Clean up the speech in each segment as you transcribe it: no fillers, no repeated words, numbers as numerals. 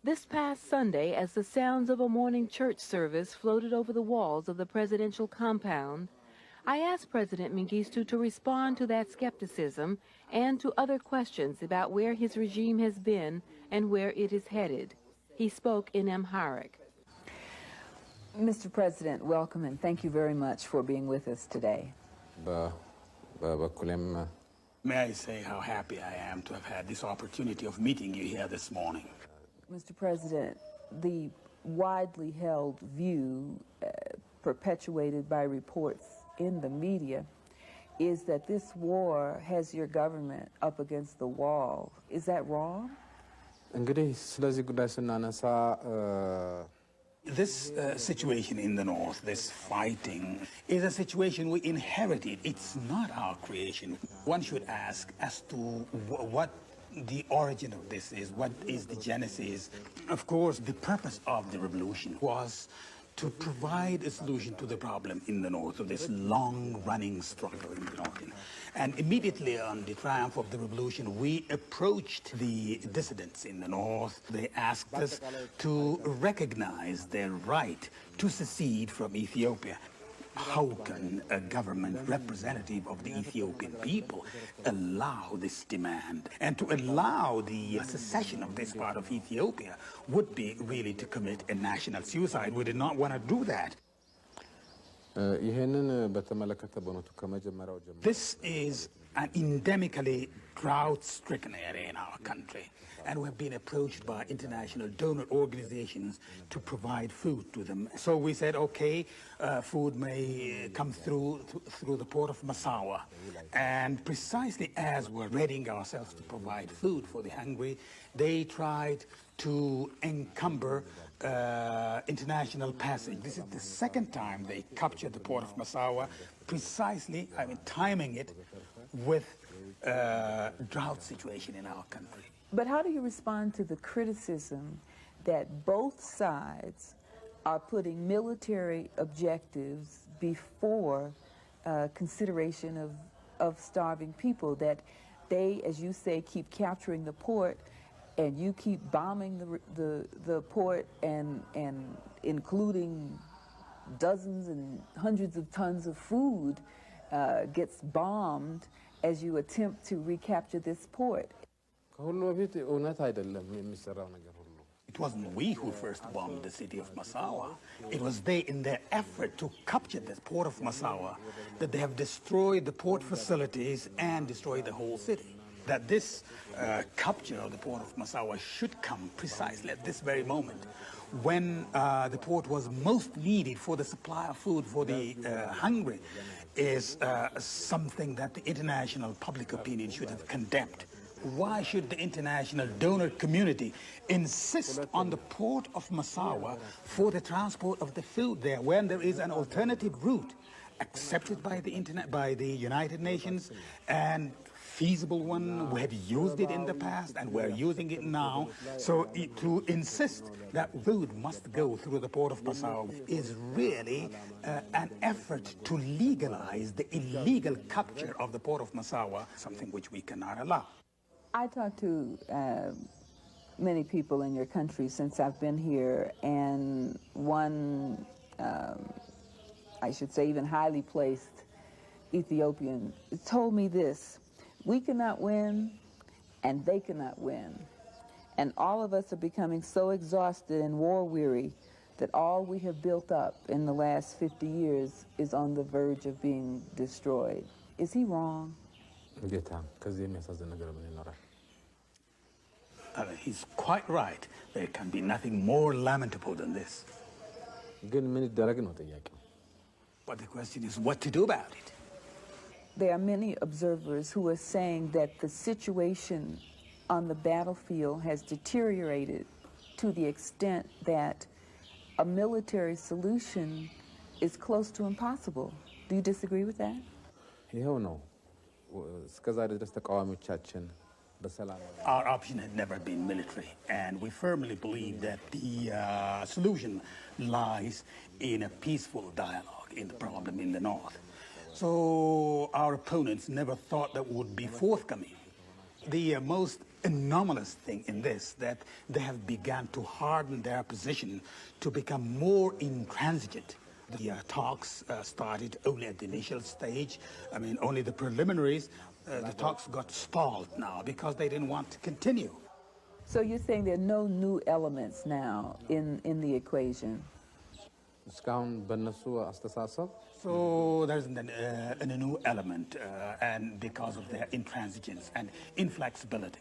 This past Sunday, as the sounds of a morning church service floated over the walls of the presidential compound, I asked President Mengistu to respond to that skepticism and to other questions about where his regime has been and where it is headed. He spoke in Amharic. Mr. President, welcome and thank you very much for being with us today. May I say how happy I am to have had this opportunity of meeting you here this morning. Mr. President, the widely held view perpetuated by reports in the media is that this war has your government up against the wall. Is that wrong? This situation in the north, this fighting, is a situation we inherited. It's not our creation. One should ask as to what the origin of this is, what is the genesis. Of course, the purpose of the revolution was to provide a solution to the problem in the north, of this long-running struggle in the north. And immediately on the triumph of the revolution, we approached the dissidents in the north. They asked us to recognize their right to secede from Ethiopia. How can a government representative of the Ethiopian people allow this demand? And to allow the secession of this part of Ethiopia would be really to commit a national suicide. We did not want to do that. This is an endemically drought-stricken area in our country, and we have been approached by international donor organizations to provide food to them. So we said, okay, food may come through the port of Massawa, and precisely as we're readying ourselves to provide food for the hungry, they tried to encumber international passage. This is the second time they captured the port of Massawa, precisely, timing it with drought situation in our country. But how do you respond to the criticism that both sides are putting military objectives before consideration of starving people, that they, as you say, keep capturing the port and you keep bombing the port and including dozens and hundreds of tons of food gets bombed as you attempt to recapture this port? It wasn't we who first bombed the city of Massawa. It was they, in their effort to capture the port of Massawa, that they have destroyed the port facilities and destroyed the whole city. That this capture of the port of Massawa should come precisely at this very moment, when the port was most needed for the supply of food for the hungry, is something that the international public opinion should have condemned. Why should the international donor community insist on the port of Massawa for the transport of the food there, when there is an alternative route accepted by the United Nations and feasible one? We have used it in the past and we're using it now. So to insist that food must go through the port of Massawa is really an effort to legalize the illegal capture of the port of Massawa, something which we cannot allow. I talked to many people in your country since I've been here, and one, I should say even highly placed Ethiopian told me this: we cannot win and they cannot win. And all of us are becoming so exhausted and war-weary that all we have built up in the last 50 years is on the verge of being destroyed. Is he wrong? He's quite right. There can be nothing more lamentable than this. But the question is what to do about it. There are many observers who are saying that the situation on the battlefield has deteriorated to the extent that a military solution is close to impossible. Do you disagree with that? Our option had never been military, and we firmly believe that the solution lies in a peaceful dialogue in the problem in the north. So our opponents never thought that would be forthcoming The most anomalous thing in this, that they have begun to harden their position to become more intransigent. The talks started only at the initial stage. I mean, only the preliminaries. The talks got stalled now because they didn't want to continue. So you're saying there are no new elements now in the equation? So there's a new element, and because of their intransigence and inflexibility.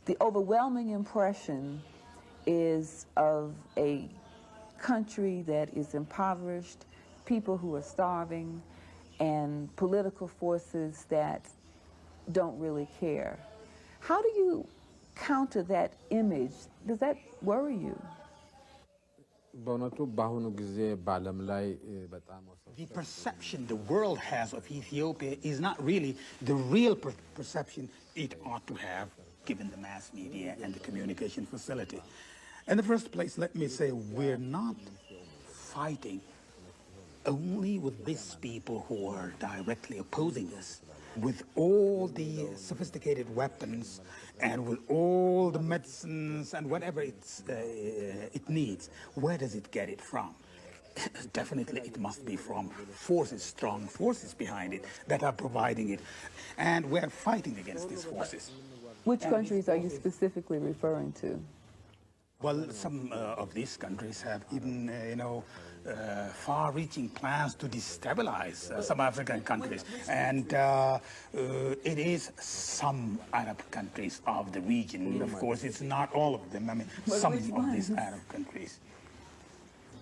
The overwhelming impression is of a country that is impoverished, people who are starving, and political forces that don't really care. How do you counter that image? Does that worry you? The perception the world has of Ethiopia is not really the real perception it ought to have, given the mass media and the communication facility. In the first place, let me say we're not fighting only with these people who are directly opposing us. With all the sophisticated weapons and with all the medicines and whatever it needs, where does it get it from? Definitely it must be from forces, strong forces behind it that are providing it. And we're fighting against these forces. Which countries are you specifically referring to? Well, some of these countries have even, far-reaching plans to destabilize some African countries. And it is some Arab countries of the region. Of course, it's not all of them. I mean, some of these Arab countries.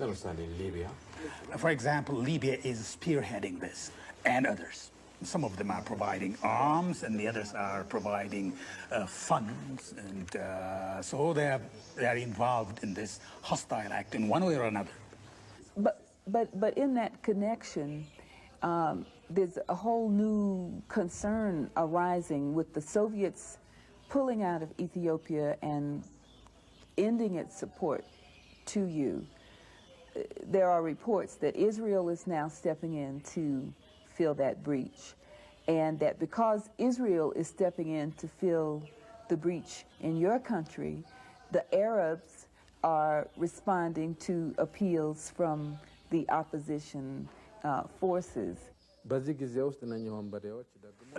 Libya. For example, Libya is spearheading this, and others. Some of them are providing arms, and the others are providing funds, and so they are involved in this hostile act in one way or another. But in that connection, there's a whole new concern arising with the Soviets pulling out of Ethiopia and ending its support to you. There are reports that Israel is now stepping in to fill that breach, and that because Israel is stepping in to fill the breach in your country, the Arabs are responding to appeals from the opposition forces.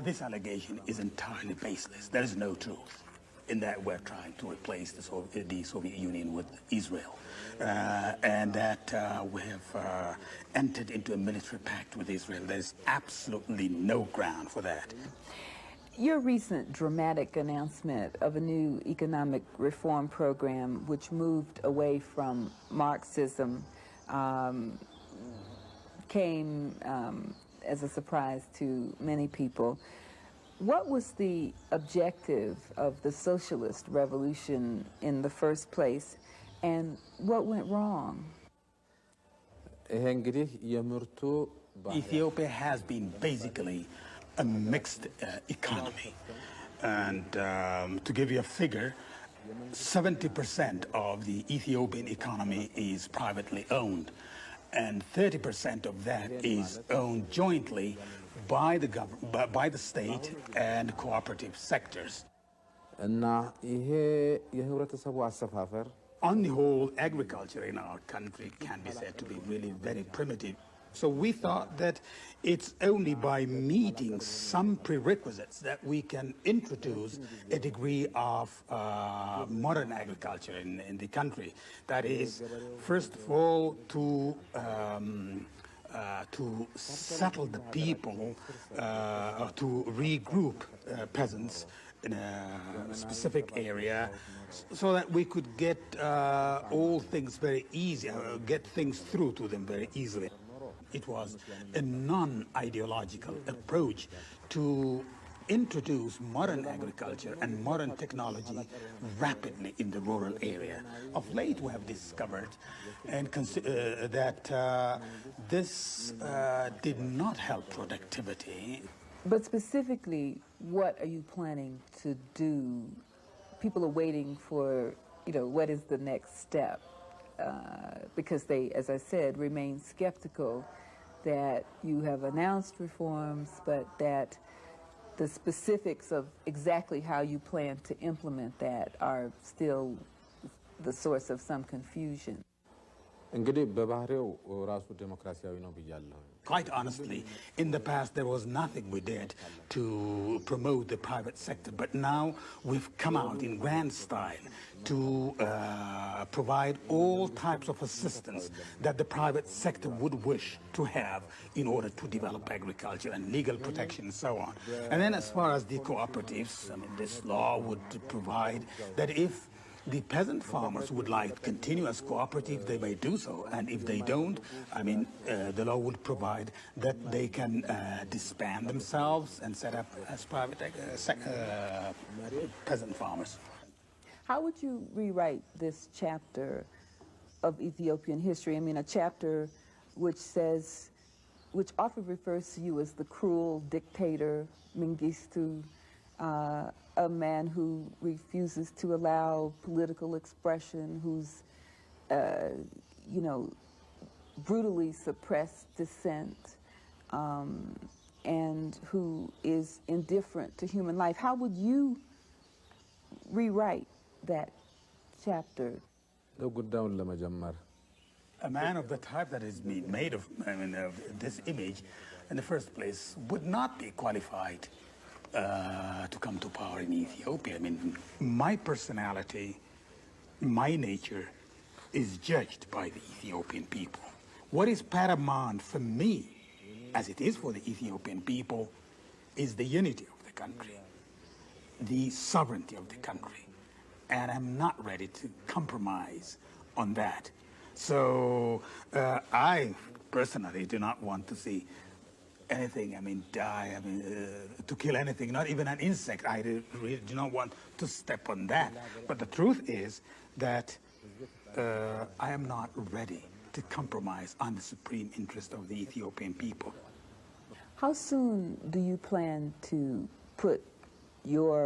This allegation is entirely baseless. There is no truth in that we're trying to replace the Soviet Union with Israel, and that we have entered into a military pact with Israel. There's absolutely no ground for that. Your recent dramatic announcement of a new economic reform program which moved away from Marxism came as a surprise to many people. What was the objective of the socialist revolution in the first place, and what went wrong? Ethiopia has been basically a mixed economy. And to give you a figure, 70% of the Ethiopian economy is privately owned, and 30% of that is owned jointly by the government, by the state and cooperative sectors. On the whole, agriculture in our country can be said to be really very primitive. So we thought that it's only by meeting some prerequisites that we can introduce a degree of modern agriculture in the country. That is, first of all, to settle the people, to regroup peasants in a specific area, so that we could get all things very easy, get things through to them very easily. It was a non-ideological approach to introduce modern agriculture and modern technology rapidly in the rural area. Of late, we have discovered and that this did not help productivity. But specifically, what are you planning to do? People are waiting for, what is the next step? Because they, as I said, remain skeptical that you have announced reforms, but that the specifics of exactly how you plan to implement that are still the source of some confusion. እንግዲህ በባህሪው ራሱ ዴሞክራሲያዊ ነው ብያለሁ። Quite honestly, in the past there was nothing we did to promote the private sector, but now we've come out in grand style to provide all types of assistance that the private sector would wish to have in order to develop agriculture and legal protection and so on. And then as far as the cooperatives, I mean, this law would provide that if the peasant farmers would like to continue as cooperative, they may do so. And if they don't, I mean, the law would provide that they can disband themselves and set up as private peasant farmers. How would you rewrite this chapter of Ethiopian history? I mean, a chapter which often refers to you as the cruel dictator, Mengistu, a man who refuses to allow political expression, who's, brutally suppressed dissent, and who is indifferent to human life. How would you rewrite that chapter? ጉዳዩን ለመጀመር A man of the type that is made of, of this image, in the first place, would not be qualified to come to power in Ethiopia. I mean, my personality, my nature, is judged by the Ethiopian people. What is paramount for me, as it is for the Ethiopian people, is the unity of the country, the sovereignty of the country. And I'm not ready to compromise on that. So I personally do not want to see anything, die, to kill anything, not even an insect. I really do not want to step on that. But the truth is that I am not ready to compromise on the supreme interest of the Ethiopian people. How soon do you plan to put your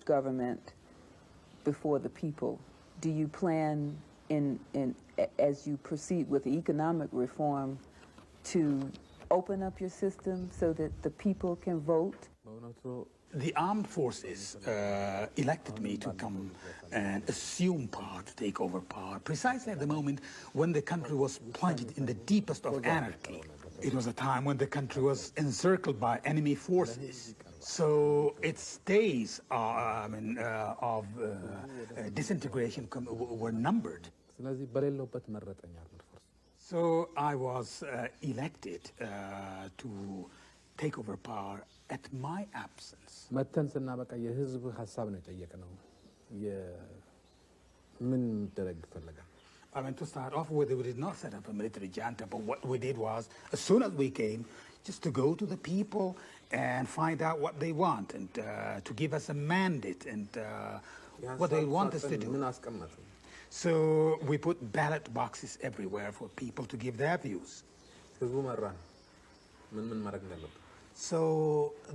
government before the people? Do you plan as you proceed with economic reform to open up your system so that the people can vote? The armed forces elected me to come and assume power, to take over power, precisely at the moment when the country was plunged in the deepest of anarchy. It was a time when the country was encircled by enemy forces. So its days of disintegration were numbered. So I was elected to take over power at my absence. መተን ስናበቃ የህዝብ ሀሳብ ነው የጠየቅነው። ምን ደረግ ይፈልጋል? To start off with, we did not set up a military junta, but what we did was, as soon as we came, just to go to the people and find out what they want and to give us a mandate and what they want us to do. So we put ballot boxes everywhere for people to give their views. So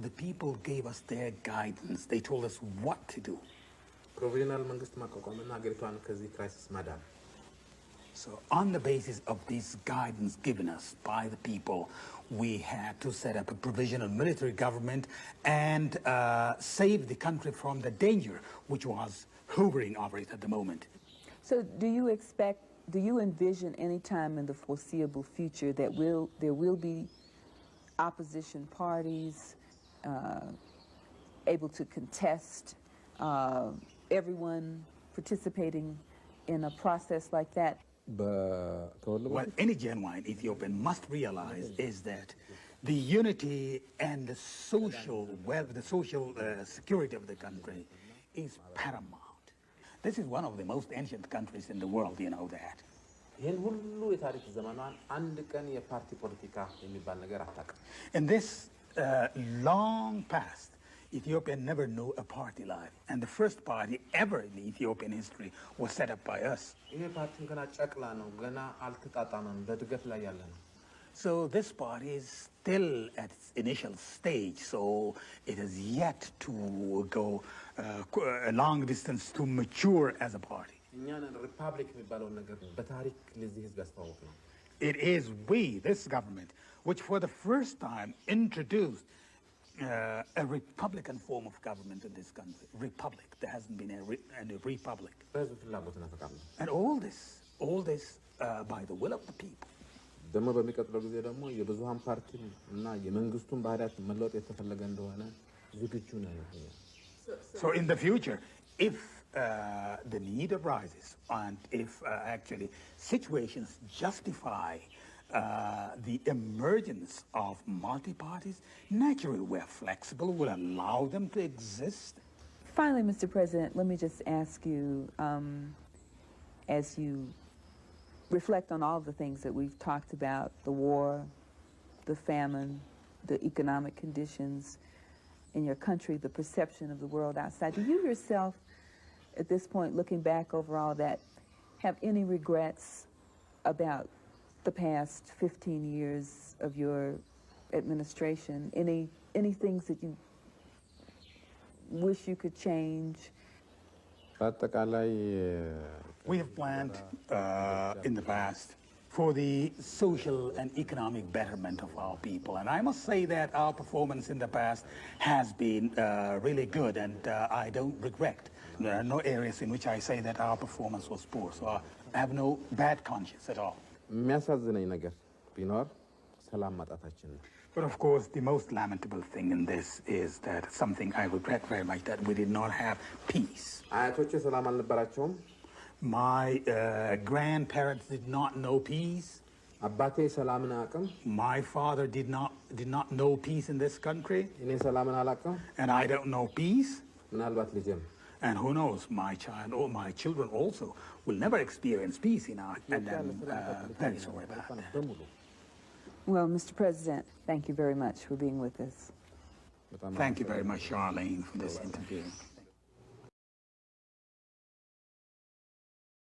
the people gave us their guidance. They told us what to do. So on the basis of this guidance given us by the people, we had to set up a provisional military government and save the country from the danger which was hovering over it at the moment. So do you envision any time in the foreseeable future that there will be opposition parties able to contest everyone participating in a process like that? What any genuine Ethiopian must realize is that the unity and the social security of the country is paramount. This is one of the most ancient countries in the world, you know that. In this long past, Ethiopia never knew a party life, and the first party ever in the Ethiopian history was set up by us. So this party is still at its initial stage, so it has yet to go a long distance to mature as a party. It is we, this government, which for the first time introduced a Republican form of government in this country. Republic. There hasn't been any republic. በህዝብ ፍላጎት እናፈቃለን። And all this by the will of the people. ደግሞ በሚቀጥለው ጊዜ ደግሞ የብዙሃን ፓርቲ እና የመንግስቱን ባህሪያት መለወጥ የተፈለገ እንደሆነ ዝግጁ ነን። So in the future, if the need arises and if actually situations justify the emergence of multi-parties, naturally we're flexible, we'll allow them to exist. Finally, Mr. President, let me just ask you, as you reflect on all the things that we've talked about, the war, the famine, the economic conditions in your country, the perception of the world outside, do you yourself, at this point, looking back over all that, have any regrets about the past 15 years of your administration? Any things that you wish you could change? በአጠቃላይ We have planned in the past for the social and economic betterment of our people. And I must say that our performance in the past has been really good, and I don't regret. There are no areas in which I say that our performance was poor, so I have no bad conscience at all. የሚያሳዝነኝ ነገር ቢኖር ሰላም ማጣታችን ነው። But of course, the most lamentable thing in this is that something I regret very much, that we did not have peace. አያቶቼ ሰላም አልነበራቸውም። My grandparents did not know peace. አባቴ ሰላምን አያውቅም። My father did not know peace in this country. እኔ ሰላምን አላውቅም። And I don't know peace. ምናልባት ልጄም And who knows, my child or my children also will never experience peace in our, and I'm very sorry about that. Well, Mr. President, thank you very much for being with us. Thank you very much, Charlene, for this interview.